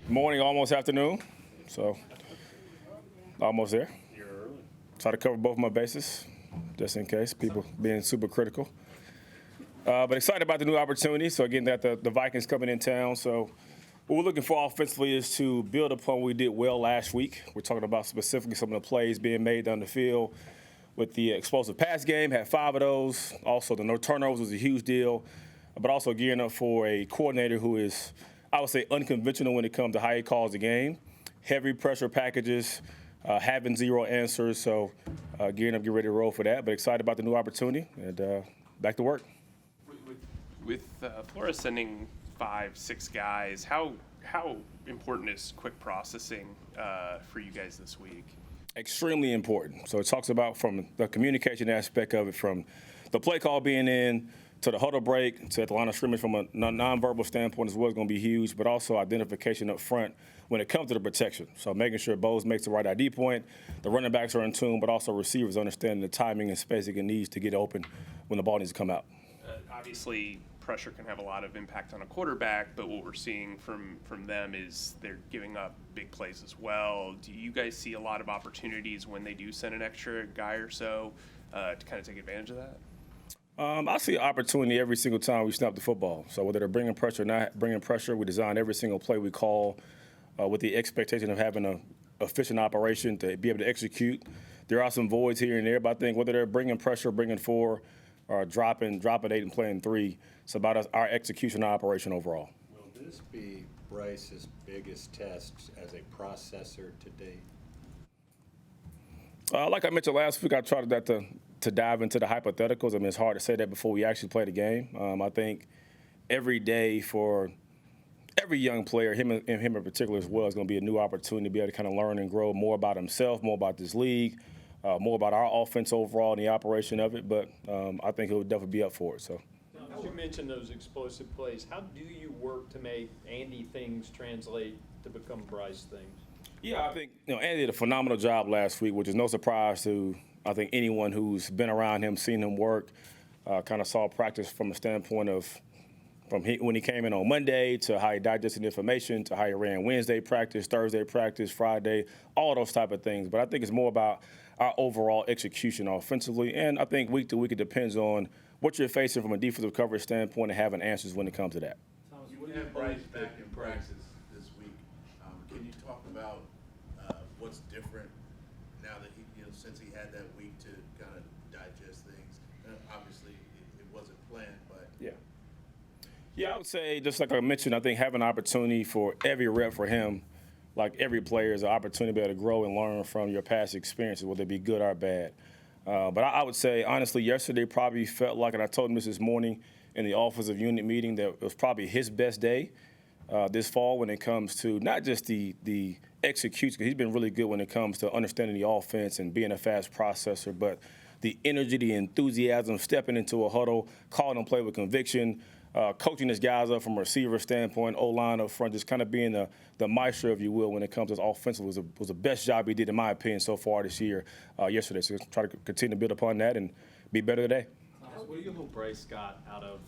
Morning, almost afternoon. So, almost there. You're early. Try to cover both my bases, just in case people being super critical. But excited about the new opportunity. So again, that the Vikings coming in town. So what we're looking for offensively is to build upon what we did well last week. We're talking about specifically some of the plays being made down the field with the explosive pass game. Had 5 of those. Also, the no turnovers was a huge deal. But also gearing up for a coordinator who is, I would say, unconventional when it comes to how he calls the game. Heavy pressure packages, having 0 answers. So gearing up, get ready to roll for that. But excited about the new opportunity and back to work. With Flores sending 5-6 guys, how important is quick processing for you guys this week? Extremely important. So it talks about from the communication aspect of it, from the play call being in to the huddle break to the line of scrimmage from a nonverbal standpoint as well is going to be huge, but also identification up front when it comes to the protection. So making sure Bose makes the right ID point, the running backs are in tune, but also receivers understanding the timing and spacing it needs to get open when the ball needs to come out. Obviously, pressure can have a lot of impact on a quarterback, but what we're seeing from them is they're giving up big plays as well. Do you guys see a lot of opportunities when they do send an extra guy or so to kind of take advantage of that? I see an opportunity every single time we snap the football. So whether they're bringing pressure or not bringing pressure, we design every single play we call with the expectation of having an efficient operation to be able to execute. There are some voids here and there, but I think whether they're bringing pressure, bringing 4, or dropping 8 and playing 3, it's about our execution operation overall. Will this be Bryce's biggest test as a processor to date? Like I mentioned last week, I tried to dive into the hypotheticals. I mean, it's hard to say that before we actually play the game. I think every day for every young player, him in particular as well, is going to be a new opportunity to be able to kind of learn and grow more about himself, more about this league, more about our offense overall and the operation of it. But I think he'll definitely be up for it. So. Now, you mentioned those explosive plays. How do you work to make Andy things translate to become Bryce things? Yeah, I think Andy did a phenomenal job last week, which is no surprise to I think anyone who's been around him, seen him work, kind of saw practice from a standpoint of when he came in on Monday to how he digested information to how he ran Wednesday practice, Thursday practice, Friday, all those type of things. But I think it's more about our overall execution offensively. And I think week to week it depends on what you're facing from a defensive coverage standpoint and having answers when it comes to that. You have Bryce back in practice this week. Can you talk about what's different now that he, since he had that week to kind of digest things? Obviously, it wasn't planned, but yeah, I would say just like I mentioned, I think having an opportunity for every rep for him, like every player, is an opportunity to be able to grow and learn from your past experiences, whether it be good or bad. But I would say, honestly, yesterday probably felt like, and I told him this morning in the offensive unit meeting, that it was probably his best day this fall when it comes to not just the execution, because he's been really good when it comes to understanding the offense and being a fast processor, but the energy, the enthusiasm, stepping into a huddle, calling them play with conviction, coaching his guys up from a receiver standpoint, O-line up front, just kind of being the maestro, if you will, when it comes to offensive was the best job he did, in my opinion, so far this year, yesterday. So try to continue to build upon that and be better today. What do you hope Bryce got out of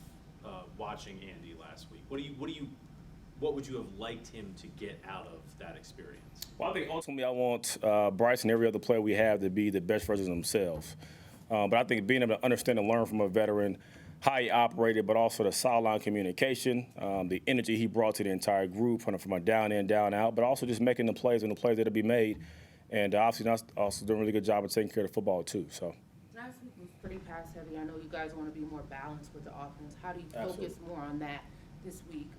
watching Andy last week? What would you have liked him to get out of that experience? Well, I think ultimately I want Bryce and every other player we have to be the best versions of themselves. But I think being able to understand and learn from a veteran how he operated, but also the sideline communication, the energy he brought to the entire group from a down in, down out, but also just making the plays and the plays that'll be made. And obviously that's also doing a really good job of taking care of the football too. So. Last week was pretty pass heavy. I know you guys want to be more balanced with the offense. How do you focus more on that this week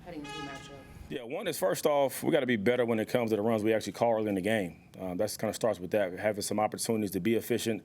heading into the matchup? Yeah, one is, first off, we got to be better when it comes to the runs we actually call early in the game. That kind of starts with that, having some opportunities to be efficient.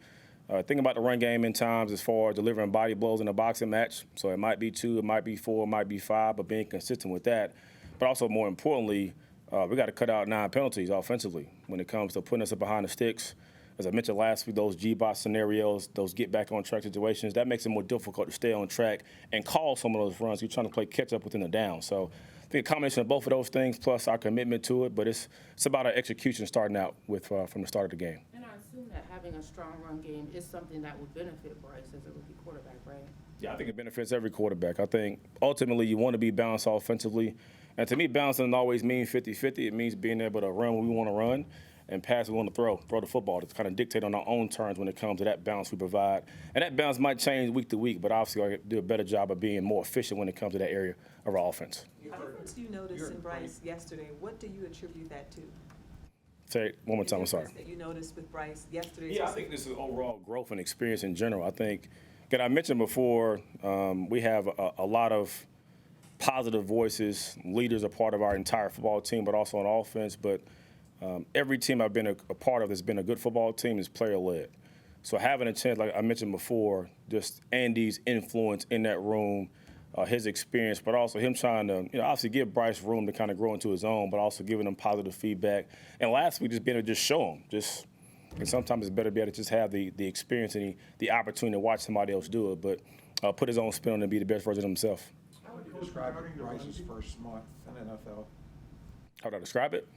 Think about the run game in times as far as delivering body blows in a boxing match. So it might be 2, it might be 4, it might be 5, but being consistent with that. But also, more importantly, we got to cut out 9 penalties offensively when it comes to putting us up behind the sticks. As I mentioned last week, those G-box scenarios, those get-back-on-track situations, that makes it more difficult to stay on track and call some of those runs. You're trying to play catch-up within the down. So I think a combination of both of those things plus our commitment to it, but it's about our execution starting out with from the start of the game. And I assume that having a strong run game is something that would benefit Bryce as a rookie quarterback, right? Yeah, I think it benefits every quarterback. I think ultimately you want to be balanced offensively. And to me, balance doesn't always mean 50-50. It means being able to run when we want to run and pass when we want to throw the football to kind of dictate on our own terms when it comes to that balance we provide. And that balance might change week to week, but obviously I do a better job of being more efficient when it comes to that area of our offense. The difference you noticed in Bryce yesterday, what do you attribute that to? Say it one more time, I'm The sorry. difference that you noticed with Bryce yesterday? Yeah, I think this is overall growth and experience in general. I think, again, I mentioned before, we have a lot of positive voices. Leaders are part of our entire football team, but also on offense. But every team I've been a part of that's been a good football team is player-led. So having a chance, like I mentioned before, just Andy's influence in that room, his experience, but also him trying to, obviously give Bryce room to kind of grow into his own, but also giving him positive feedback. And last week, just being able to just show him. And sometimes it's better to be able to just have the experience and the opportunity to watch somebody else do it, but put his own spin on it and be the best version of himself. How would you describe Bryce's first month in the NFL? How would I describe it?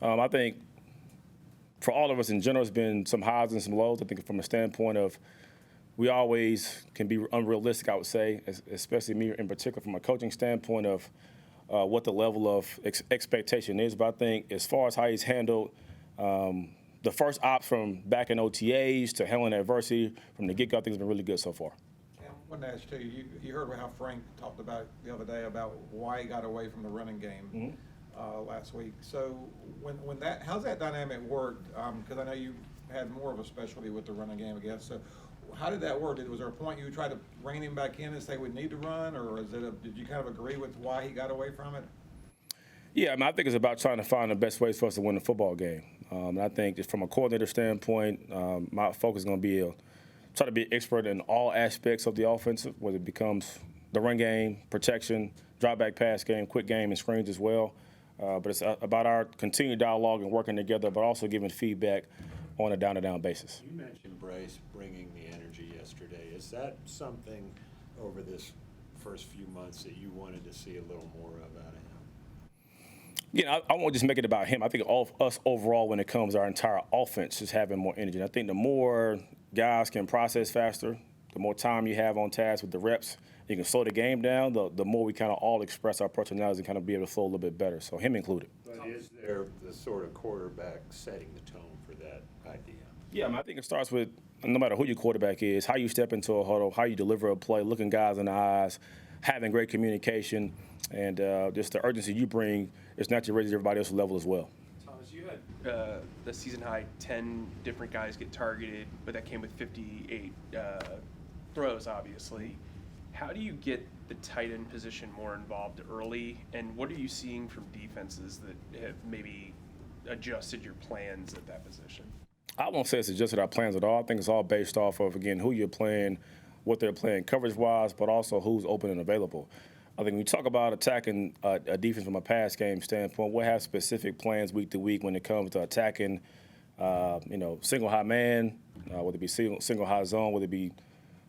I think for all of us in general, it's been some highs and some lows. I think from a standpoint of we always can be unrealistic, I would say, especially me in particular from a coaching standpoint of what the level of expectation is. But I think as far as how he's handled the first ops from back in OTAs to handling adversity from the get-go, I think it's been really good so far. I wanted to ask you, you heard how Frank talked about the other day about why he got away from the running game last week. So when that, how's that dynamic work? Because I know you had more of a specialty with the running game, I guess. So how did that work? Was there a point you tried to rein him back in and say we need to run, or did you kind of agree with why he got away from it? Yeah, I think it's about trying to find the best ways for us to win the football game. And I think just from a coordinator standpoint, my focus is going to be try to be an expert in all aspects of the offensive, whether it becomes the run game, protection, drop back pass game, quick game, and screens as well. But it's about our continued dialogue and working together, but also giving feedback on a down-to-down basis. You mentioned Bryce bringing the energy yesterday. Is that something over this first few months that you wanted to see a little more of out of him? Yeah, I won't just make it about him. I think all of us overall when it comes to our entire offense is having more energy. And I think the more guys can process faster, the more time you have on task with the reps, you can slow the game down, the more we kind of all express our personalities and kind of be able to flow a little bit better. So him included. But is there the sort of quarterback setting the tone for that idea? Yeah, I think it starts with no matter who your quarterback is, how you step into a huddle, how you deliver a play, looking guys in the eyes, having great communication, and just the urgency you bring is not to raise everybody else's level as well. Thomas, you had the season high 10 different guys get targeted, but that came with 58 throws, obviously. How do you get the tight end position more involved early, and what are you seeing from defenses that have maybe adjusted your plans at that position? I won't say it's adjusted our plans at all. I think it's all based off of, again, who you're playing, what they're playing coverage-wise, but also who's open and available. I think when you talk about attacking a defense from a pass game standpoint, we'll have specific plans week to week when it comes to attacking, single high man, whether it be single high zone, whether it be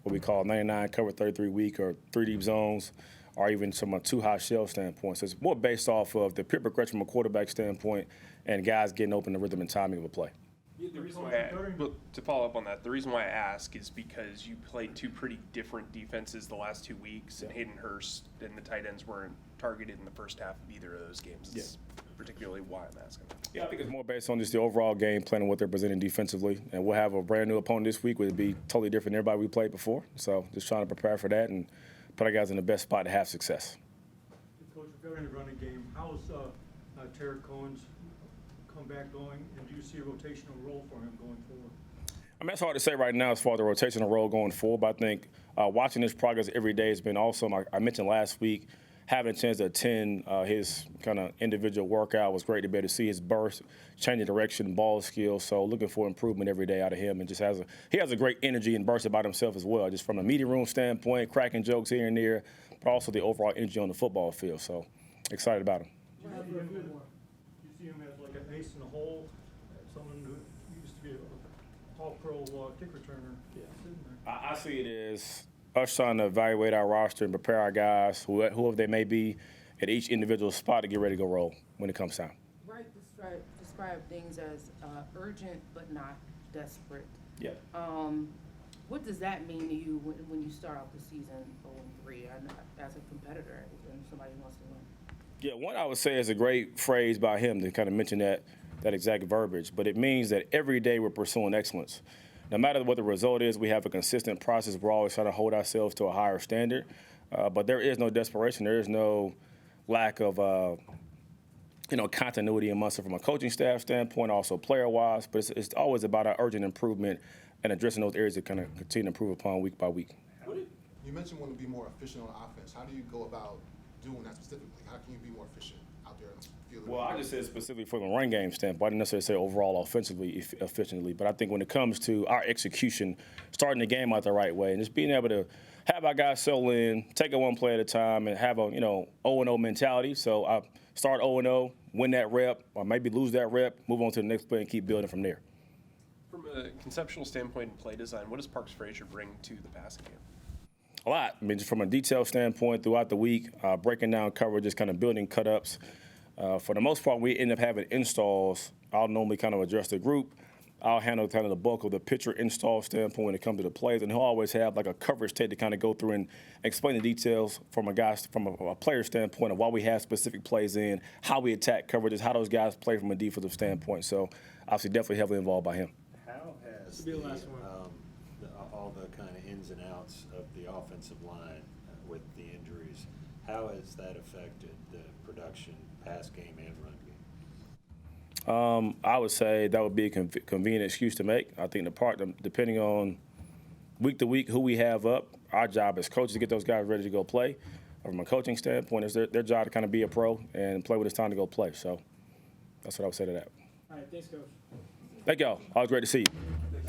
what we call 99 cover 33 week or 3 deep zones, or even from a 2 high shell standpoint. So it's more based off of the pure progression from a quarterback standpoint and guys getting open the rhythm and timing of a play. The reason why to follow up on that, the reason why I ask is because you played 2 pretty different defenses the last 2 weeks, and Hayden Hurst and the tight ends weren't targeted in the first half of either of those games. That's particularly why I'm asking. Yeah, I think it's more based on just the overall game plan and what they're presenting defensively. And we'll have a brand new opponent this week, which would be totally different than everybody we played before. So just trying to prepare for that and put our guys in the best spot to have success. Coach, regarding the running game, how's Terry Cohen's comeback going, and do you see a rotational role for him going forward? I mean, it's hard to say right now as far as the rotational role going forward, but I think watching his progress every day has been awesome. I mentioned last week, having a chance to attend his kind of individual workout was great to be able to see his burst, changing direction, ball skills. So looking for improvement every day out of him, and just he has a great energy and burst about himself as well, just from a media room standpoint, cracking jokes here and there, but also the overall energy on the football field. So excited about him. You see him as like an ace in the hole, someone who used to be a all-pro kick returner. Sitting there. I see it as us trying to evaluate our roster and prepare our guys, whoever they may be, at each individual spot to get ready to go roll when it comes time. Right, describe things as urgent but not desperate. Yeah. What does that mean to you when you start off the season 0-3 as a competitor and somebody who wants to win? Yeah, one I would say is a great phrase by him to kind of mention that exact verbiage, but it means that every day we're pursuing excellence. No matter what the result is, we have a consistent process. We're always trying to hold ourselves to a higher standard, but there is no desperation. There is no lack of continuity amongst it from a coaching staff standpoint, also player-wise, but it's always about our urgent improvement and addressing those areas that kind of continue to improve upon week by week. You mentioned wanting to be more efficient on offense. How do you go about doing that specifically? How can you be more efficient out there on the field? Well, I just said specifically from a run game standpoint. I didn't necessarily say overall offensively, efficiently, but I think when it comes to our execution, starting the game out the right way, and just being able to have our guys settle in, take it one play at a time, and have a 0-0 mentality. So I start 0-0, win that rep, or maybe lose that rep, move on to the next play, and keep building from there. From a conceptual standpoint and play design, what does Parks Frazier bring to the passing game? A lot. I mean, just from a detail standpoint throughout the week, breaking down coverages, kind of building cut-ups. For the most part, we end up having installs. I'll normally kind of address the group. I'll handle kind of the bulk of the picture install standpoint when it comes to the plays, and he'll always have like a coverage tape to kind of go through and explain the details from a player standpoint of why we have specific plays in, how we attack coverages, how those guys play from a defensive standpoint. So obviously definitely heavily involved by him. How has Be the last one. all the kind of ins and outs of the offensive line with the injuries, how has that affected the production, pass game and run game? I would say that would be a convenient excuse to make. I think depending on week to week who we have up, our job as coaches to get those guys ready to go play. From a coaching standpoint, it's their job to kind of be a pro and play when it's time to go play. So that's what I would say to that. All right, thanks, Coach. Thank y'all. Always great to see you.